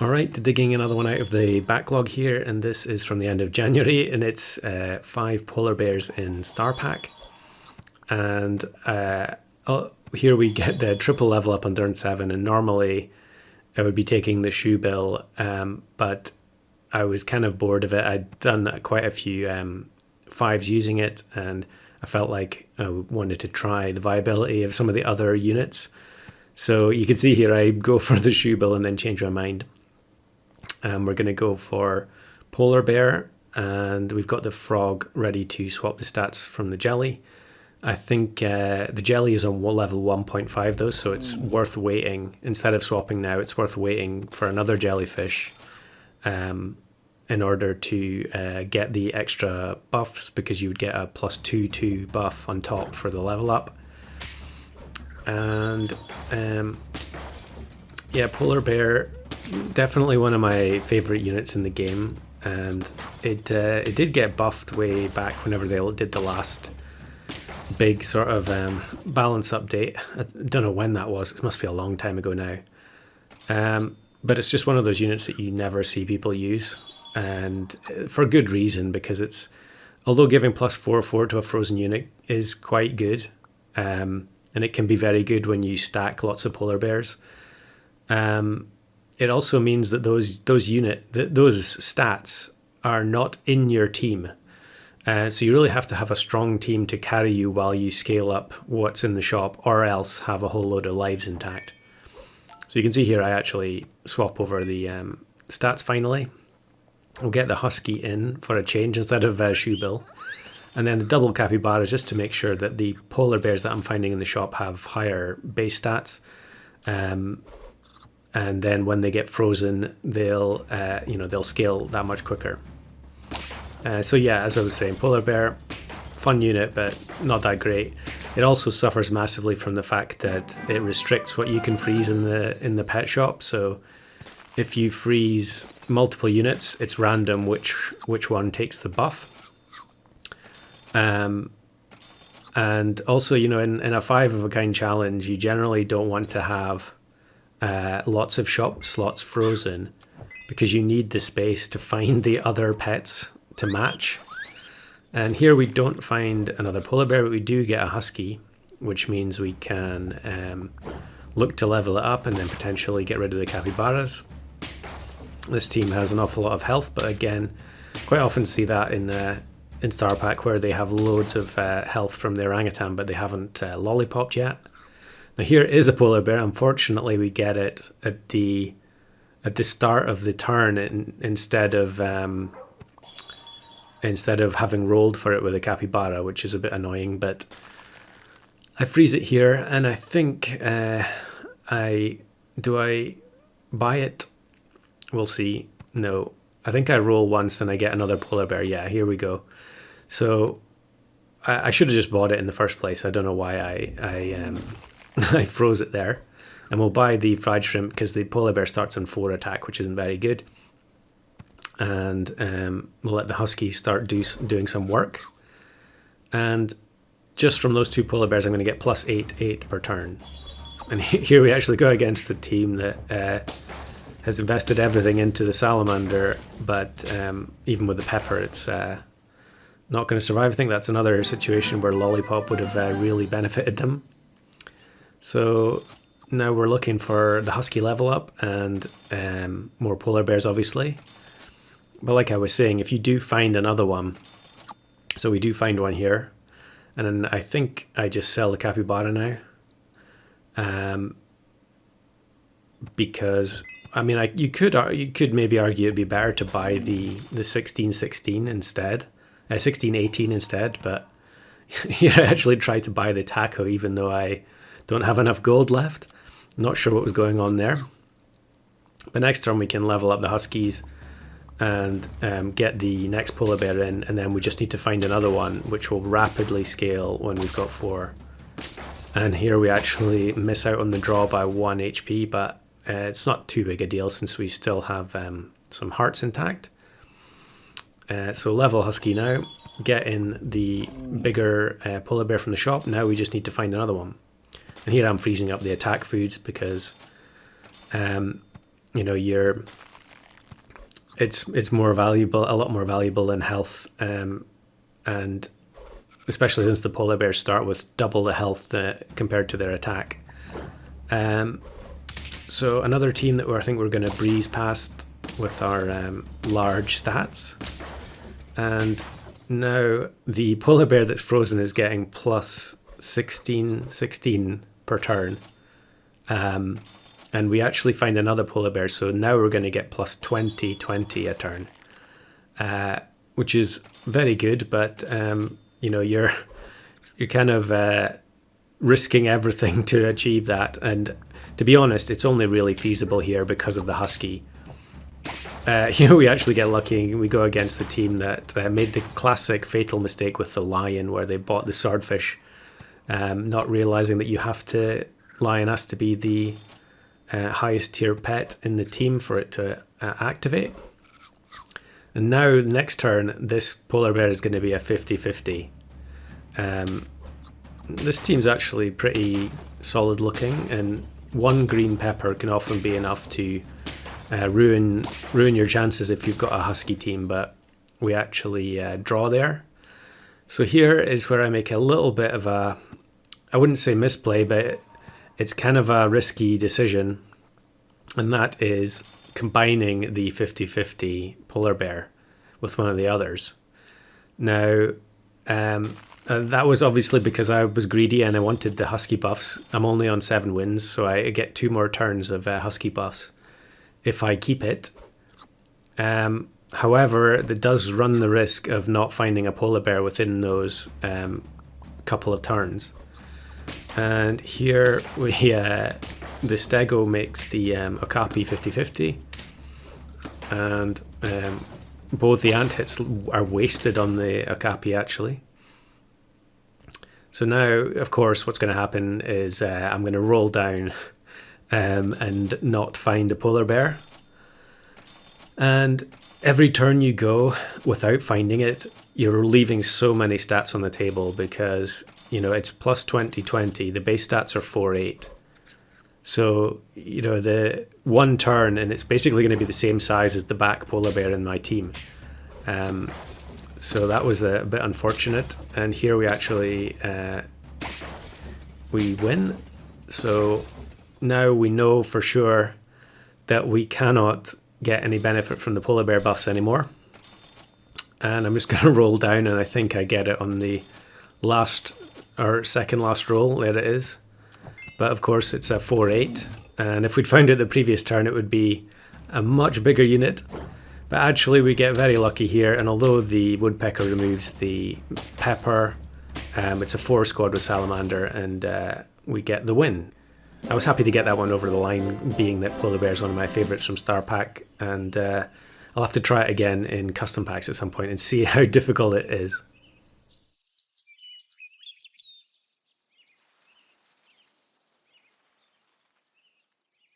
Alright, digging another one out of the backlog here, and this is from the end of January, and it's 5 polar bears in Star Pack. And here we get the triple level up on turn 7, and normally I would be taking the shoe bill, but I was kind of bored of it. I'd done quite a few 5s using it, and I felt like I wanted to try the viability of some of the other units. So you can see here I go for the shoe bill and then change my mind. We're going to go for polar bear, and we've got the frog ready to swap the stats from the jelly. I think the jelly is on level 1.5 though, so it's worth waiting. Instead of swapping now, it's worth waiting for another jellyfish in order to get the extra buffs, because you would get a +2/2 buff on top for the level up. And yeah, polar bear, definitely one of my favorite units in the game, and it did get buffed way back whenever they did the last big sort of balance update. I don't know when that was. It must be a long time ago now. But it's just one of those units that you never see people use, and for good reason, because it's, although giving +4/4 to a frozen unit is quite good, and it can be very good when you stack lots of polar bears. It also means that those stats are not in your team. So you really have to have a strong team to carry you while you scale up what's in the shop, or else have a whole load of lives intact. So you can see here I actually swap over the stats finally. We'll get the husky in for a change instead of shoe bill. And then the double capybaras, just to make sure that the polar bears that I'm finding in the shop have higher base stats. And then when they get frozen, they'll scale that much quicker. So yeah, as I was saying, polar bear, fun unit, but not that great. It also suffers massively from the fact that it restricts what you can freeze in the pet shop. So if you freeze multiple units, it's random which one takes the buff. And also, in a 5 of a kind challenge, you generally don't want to have lots of shop slots frozen, because you need the space to find the other pets to match. And here we don't find another polar bear, but we do get a husky, which means we can look to level it up and then potentially get rid of the capybaras. This team has an awful lot of health, but again, quite often see that in Star Pack, where they have loads of health from the orangutan, but they haven't lollipopped yet. Now here is a polar bear. Unfortunately, we get it at the start of the turn instead of having rolled for it with a capybara, which is a bit annoying. But I freeze it here, and I think I buy it? We'll see. No, I think I roll once and I get another polar bear. Yeah, here we go. So I should have just bought it in the first place. I don't know why I froze it there. And we'll buy the fried shrimp because the polar bear starts on 4 attack, which isn't very good. And we'll let the husky start doing some work. And just from those 2 polar bears, I'm going to get +8/8 per turn. And here we actually go against the team that has invested everything into the salamander, but even with the pepper, it's not going to survive. I think that's another situation where lollipop would have really benefited them. So now we're looking for the husky level up and more polar bears, obviously. But like I was saying, if you do find another one, so we do find one here, and then I think I just sell the capybara now, because I mean, you could maybe argue it'd be better to buy the 16/16 instead, 16/18 instead. But here I actually tried to buy the taco, even though I don't have enough gold left. Not sure what was going on there. But next turn we can level up the huskies and get the next polar bear in, and then we just need to find another one, which will rapidly scale when we've got 4. And here we actually miss out on the draw by 1 HP, but it's not too big a deal since we still have some hearts intact. So level husky now, get in the bigger polar bear from the shop. Now we just need to find another one. And here I'm freezing up the attack foods because, you're it's more valuable, a lot more valuable than health, and especially since the polar bears start with double the health compared to their attack. So another team that I think we're going to breeze past with our large stats. And now the polar bear that's frozen is getting plus 16 per turn. And we actually find another polar bear, so now we're going to get plus 20 a turn, which is very good, but you're kind of risking everything to achieve that. And to be honest, it's only really feasible here because of the husky. We actually get lucky and we go against the team that made the classic fatal mistake with the lion, where they bought the swordfish, not realizing that lion has to be the highest tier pet in the team for it to activate. And now next turn, this polar bear is going to be a 50-50. This team's actually pretty solid looking, and one green pepper can often be enough to ruin your chances if you've got a husky team, but we actually draw there. So here is where I make a little bit of a, I wouldn't say misplay, but it's kind of a risky decision, and that is combining the 50-50 polar bear with one of the others. Now, that was obviously because I was greedy and I wanted the husky buffs. I'm only on 7 wins, so I get 2 more turns of husky buffs if I keep it. However, it does run the risk of not finding a polar bear within those couple of turns. And here the stego makes the okapi 50-50, and both the ant hits are wasted on the okapi actually. So now, of course, what's going to happen is I'm going to roll down and not find a polar bear. And every turn you go without finding it, you're leaving so many stats on the table because, it's plus 20. The base stats are 4-8. So, the one turn, and it's basically going to be the same size as the back polar bear in my team. So that was a bit unfortunate. And here we actually, we win. So now we know for sure that we cannot get any benefit from the polar bear buffs anymore. And I'm just going to roll down, and I think I get it on the second last roll. There it is. But of course it's a 4-8. And if we'd found it the previous turn, it would be a much bigger unit. But actually we get very lucky here, and although the woodpecker removes the pepper, it's a 4 squad with salamander, and we get the win. I was happy to get that one over the line, being that polar bear is one of my favourites from Star Pack, and I'll have to try it again in custom packs at some point and see how difficult it is.